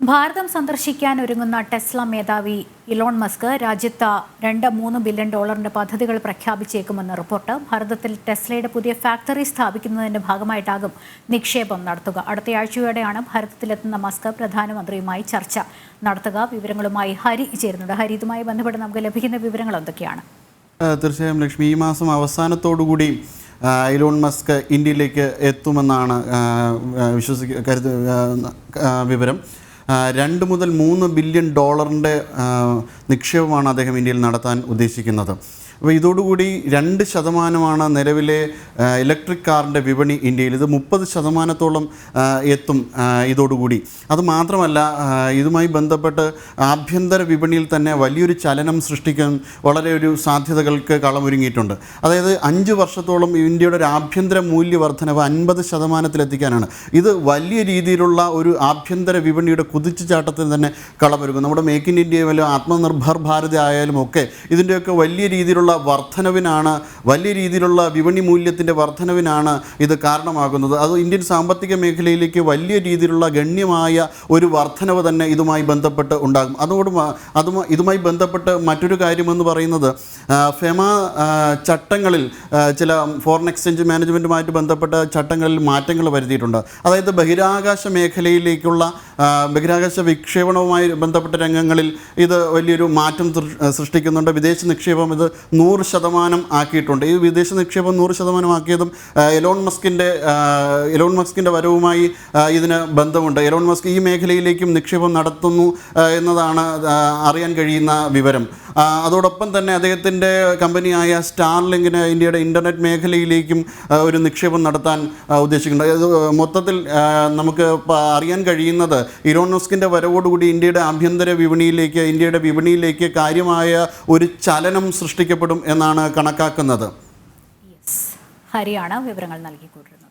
ഭാരതം സന്ദർശിക്കാൻ ഒരുങ്ങുന്ന ടെസ്ല മേധാവി ഇലോൺ മസ്ക് രാജ്യത്ത് $2-3 ബില്യൺ പദ്ധതികൾ പ്രഖ്യാപിച്ചേക്കുമെന്ന് റിപ്പോർട്ട്. ഭാരതത്തിൽ ടെസ്ലയുടെ പുതിയ ഫാക്ടറി സ്ഥാപിക്കുന്നതിന്റെ ഭാഗമായിട്ടാകും നിക്ഷേപം നടത്തുക. അടുത്തയാഴ്ചയോടെയാണ് ഭാരതത്തിലെത്തുന്ന മസ്ക് പ്രധാനമന്ത്രിയുമായി ചർച്ച നടത്തുക. വിവരങ്ങളുമായി ഹരി ചേരുന്നുണ്ട്. ഹരി, ഇതുമായി ബന്ധപ്പെട്ട് നമുക്ക് ലഭിക്കുന്ന വിവരങ്ങൾ എന്തൊക്കെയാണ്? തീർച്ചയായും ലക്ഷ്മി, ഈ മാസം അവസാനത്തോടുകൂടി ഇലോൺ മസ്ക് ഇന്ത്യയിലേക്ക് എത്തുമെന്നാണ് വിവരം. $2 മുതൽ $3 ബില്യൺ നിക്ഷേപമാണ് അദ്ദേഹം ഇന്ത്യയിൽ നടത്താൻ ഉദ്ദേശിക്കുന്നത്. അപ്പോൾ ഇതോടുകൂടി 2% നിലവിലെ ഇലക്ട്രിക് കാറിൻ്റെ വിപണി ഇന്ത്യയിൽ. ഇത് 30% എത്തും ഇതോടുകൂടി. അതുമാത്രമല്ല, ഇതുമായി ബന്ധപ്പെട്ട് ആഭ്യന്തര വിപണിയിൽ തന്നെ വലിയൊരു ചലനം സൃഷ്ടിക്കാൻ വളരെ ഒരു സാധ്യതകൾക്ക് കളമൊരുങ്ങിയിട്ടുണ്ട്. അതായത് 5 വർഷത്തോളം ഇന്ത്യയുടെ ഒരു ആഭ്യന്തര മൂല്യവർദ്ധനവ് 50%-ലെത്തിക്കാനാണ്. ഇത് വലിയ രീതിയിലുള്ള ഒരു ആഭ്യന്തര വിപണിയുടെ കുതിച്ചുചാട്ടത്തിന് തന്നെ കളമൊരുങ്ങും. നമ്മുടെ മേക്ക് ഇൻ ഇന്ത്യയിലും ആത്മനിർഭർ ഭാരത് ആയാലും ഒക്കെ ഇതിൻ്റെയൊക്കെ വലിയ രീതിയിലുള്ള വർധനവിനാണ്, വലിയ രീതിയിലുള്ള വിപണി മൂല്യത്തിൻ്റെ വർധനവിനാണ് ഇത് കാരണമാകുന്നത്. അത് ഇന്ത്യൻ സാമ്പത്തിക മേഖലയിലേക്ക് വലിയ രീതിയിലുള്ള ഗണ്യമായ ഒരു വർധനവ് തന്നെ ഇതുമായി ബന്ധപ്പെട്ട് ഉണ്ടാകും. ഇതുമായി ബന്ധപ്പെട്ട് മറ്റൊരു കാര്യമെന്ന് പറയുന്നത് ഫെമ ചട്ടങ്ങളിൽ ചില ഫോറിൻ എക്സ്ചേഞ്ച് മാനേജ്മെൻറ്റുമായിട്ട് ബന്ധപ്പെട്ട ചട്ടങ്ങളിൽ മാറ്റങ്ങൾ വരുത്തിയിട്ടുണ്ട്. അതായത് ബഹിരാകാശ മേഖലയിലേക്കുള്ള ബഹിരാകാശ വിക്ഷേപണവുമായി ബന്ധപ്പെട്ട രംഗങ്ങളിൽ ഇത് വലിയൊരു മാറ്റം സൃഷ്ടിക്കുന്നുണ്ട്. വിദേശ നിക്ഷേപം ഇത് 100% ആക്കിയിട്ടുണ്ട്. ഈ വിദേശ നിക്ഷേപം 100% ആക്കിയതും എലോൺ മസ്കിൻ്റെ വരവുമായി ഇതിന് ബന്ധമുണ്ട്. എലോൺ മസ്ക് ഈ മേഖലയിലേക്കും നിക്ഷേപം നടത്തുന്നു എന്നതാണ് അറിയാൻ കഴിയുന്ന വിവരം. അതോടൊപ്പം തന്നെ അദ്ദേഹത്തിൻ്റെ കമ്പനിയായ സ്റ്റാർലിങ്കിന് ഇന്ത്യയുടെ ഇൻ്റർനെറ്റ് മേഖലയിലേക്കും ഒരു നിക്ഷേപം നടത്താൻ ഉദ്ദേശിക്കുന്നുണ്ട്. മൊത്തത്തിൽ നമുക്ക് അറിയാൻ കഴിയുന്നത് ഇലോൺ മസ്കിൻ്റെ വരവോടുകൂടി ഇന്ത്യയുടെ വിപണിയിലേക്ക് കാര്യമായ ഒരു ചലനം സൃഷ്ടിക്കപ്പെടും എന്നാണ് കണക്കാക്കുന്നത്. ഹരിയാണ് വിവരങ്ങൾ നൽകിക്കൊണ്ടിരുന്നത്.